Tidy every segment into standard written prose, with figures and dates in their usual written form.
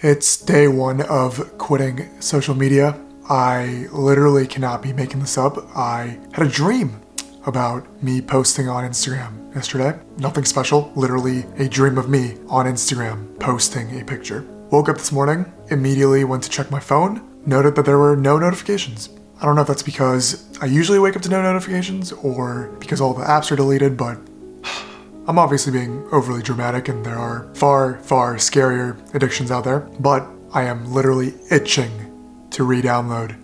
It's day one of quitting social media. I literally cannot be making this up. I had a dream about me posting on Instagram yesterday. Nothing special, literally a dream of me on Instagram posting a picture. Woke up this morning, immediately went to check my phone, noted that there were no notifications. I don't know if that's because I usually wake up to no notifications or because all the apps are deleted, but I'm obviously being overly dramatic and there are far, far scarier addictions out there, but I am literally itching to re-download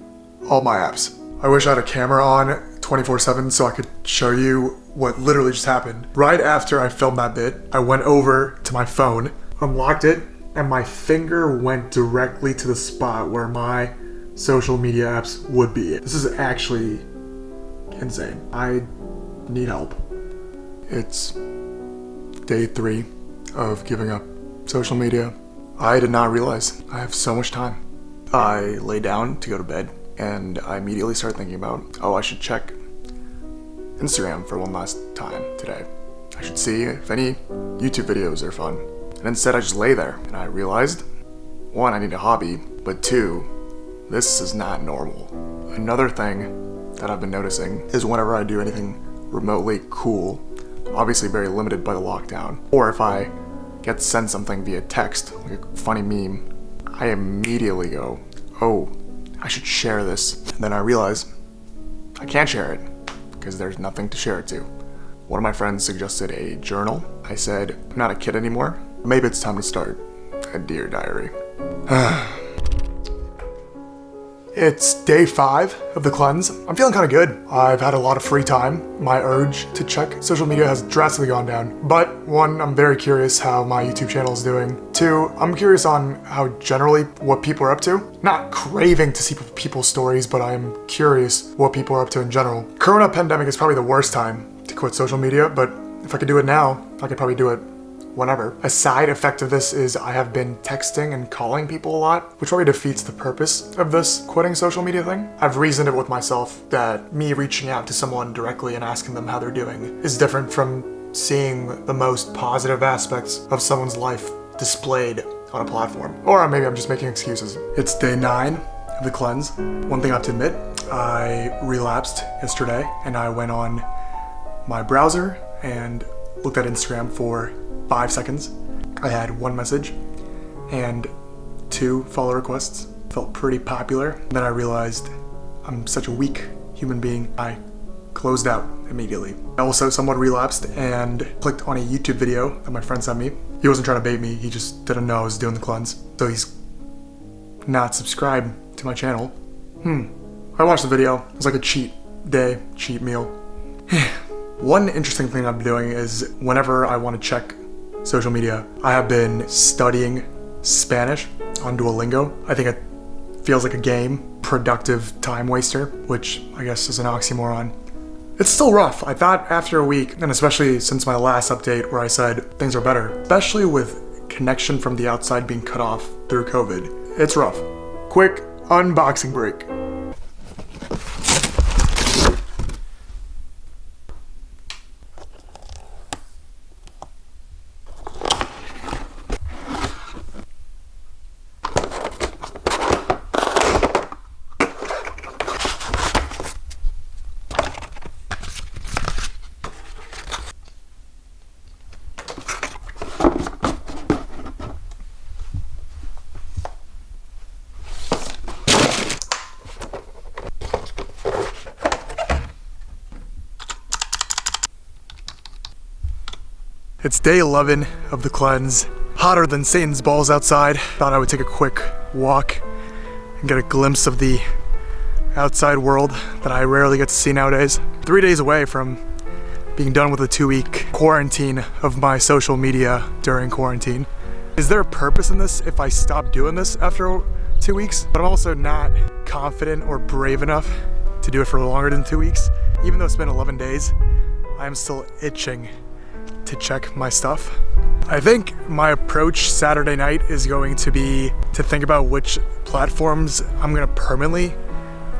all my apps. I wish I had a camera on 24/7 so I could show you what literally just happened. Right after I filmed that bit, I went over to my phone, unlocked it, and my finger went directly to the spot where my social media apps would be. This is actually insane. I need help. It's day 3 of giving up social media. I did not realize I have so much time. I lay down to go to bed and I immediately started thinking about, I should check Instagram for one last time today. I should see if any YouTube videos are fun. And instead I just lay there and I realized, 1, I need a hobby, but 2, this is not normal. Another thing that I've been noticing is whenever I do anything remotely cool, obviously very limited by the lockdown, or if I get sent something via text, like a funny meme, I immediately go, I should share this. And then I realize I can't share it because there's nothing to share it to. One of my friends suggested a journal. I said, I'm not a kid anymore. Maybe it's time to start a Dear Diary. It's day 5 of the cleanse. I'm feeling kind of good. I've had a lot of free time. My urge to check social media has drastically gone down. But 1, I'm very curious how my YouTube channel is doing. 2, I'm curious on how generally what people are up to. Not craving to see people's stories, but I'm curious what people are up to in general. Corona pandemic is probably the worst time to quit social media, but if I could do it now, I could probably do it whenever. A side effect of this is I have been texting and calling people a lot, which probably defeats the purpose of this quitting social media thing. I've reasoned it with myself that me reaching out to someone directly and asking them how they're doing is different from seeing the most positive aspects of someone's life displayed on a platform. Or maybe I'm just making excuses. It's day 9 of the cleanse. One thing I have to admit, I relapsed yesterday and I went on my browser and looked at Instagram for 5 seconds. I had 1 message and 2 follow requests. Felt pretty popular. Then I realized I'm such a weak human being. I closed out immediately. I also somewhat relapsed and clicked on a YouTube video that my friend sent me. He wasn't trying to bait me, he just didn't know I was doing the cleanse. So he's not subscribed to my channel. I watched the video. It was like a cheat day, cheat meal. One interesting thing I'm doing is whenever I want to check social media, I have been studying Spanish on Duolingo. I think it feels like a game, productive time waster, which I guess is an oxymoron. It's still rough. I thought after a week, and especially since my last update where I said things are better, especially with connection from the outside being cut off through COVID, it's rough. Quick unboxing break. It's day 11 of the cleanse. Hotter than Satan's balls outside. Thought I would take a quick walk and get a glimpse of the outside world that I rarely get to see nowadays. 3 days away from being done with a 2-week quarantine of my social media during quarantine. Is there a purpose in this if I stop doing this after 2 weeks? But I'm also not confident or brave enough to do it for longer than 2 weeks. Even though it's been 11 days, I'm still itching to check my stuff. I think my approach Saturday night is going to be to think about which platforms I'm gonna permanently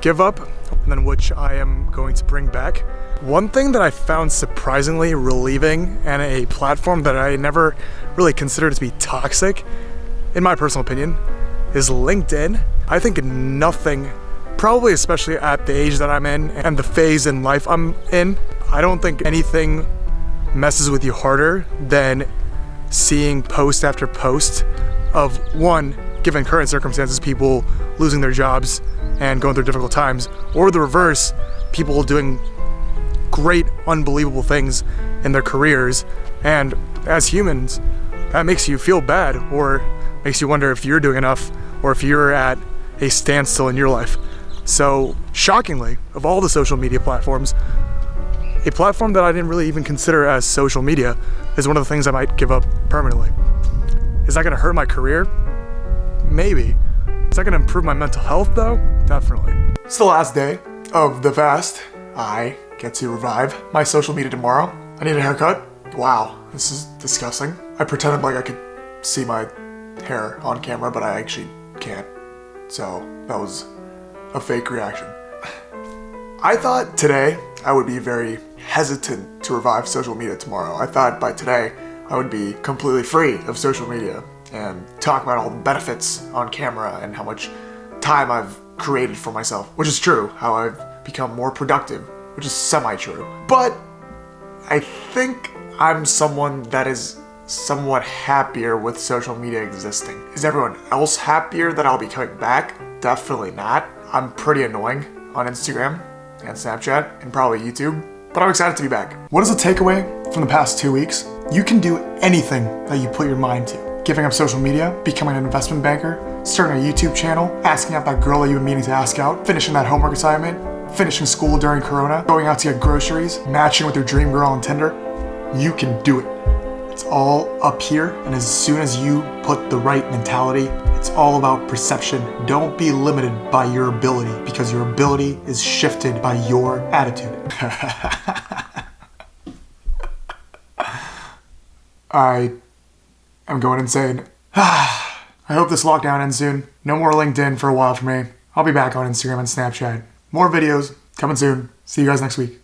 give up and then which I am going to bring back. One thing that I found surprisingly relieving and a platform that I never really considered to be toxic in my personal opinion, is LinkedIn. I think nothing, probably especially at the age that I'm in and the phase in life I'm in, I don't think anything messes with you harder than seeing post after post of, one, given current circumstances, people losing their jobs and going through difficult times, or the reverse, people doing great, unbelievable things in their careers. And as humans, that makes you feel bad or makes you wonder if you're doing enough or if you're at a standstill in your life. So shockingly, of all the social media platforms, a platform that I didn't really even consider as social media is one of the things I might give up permanently. Is that gonna hurt my career? Maybe. Is that gonna improve my mental health though? Definitely. It's the last day of the fast. I get to revive my social media tomorrow. I need a haircut. Wow, this is disgusting. I pretended like I could see my hair on camera, but I actually can't. So that was a fake reaction. I thought today I would be very hesitant to revive social media tomorrow. I thought by today I would be completely free of social media and talk about all the benefits on camera and how much time I've created for myself, which is true, how I've become more productive, which is semi-true. But I think I'm someone that is somewhat happier with social media existing. Is everyone else happier that I'll be coming back? Definitely not. I'm pretty annoying on Instagram and Snapchat and probably YouTube, but I'm excited to be back. What is the takeaway from the past 2 weeks? You can do anything that you put your mind to. Giving up social media, becoming an investment banker, starting a YouTube channel, asking out that girl that you've been meaning to ask out, finishing that homework assignment, finishing school during Corona, going out to get groceries, matching with your dream girl on Tinder. You can do it. It's all up here, and as soon as you put the right mentality, it's all about perception. Don't be limited by your ability, because your ability is shifted by your attitude. I am going insane. I hope this lockdown ends soon. No more LinkedIn for a while for me. I'll be back on Instagram and Snapchat. More videos coming soon. See you guys next week.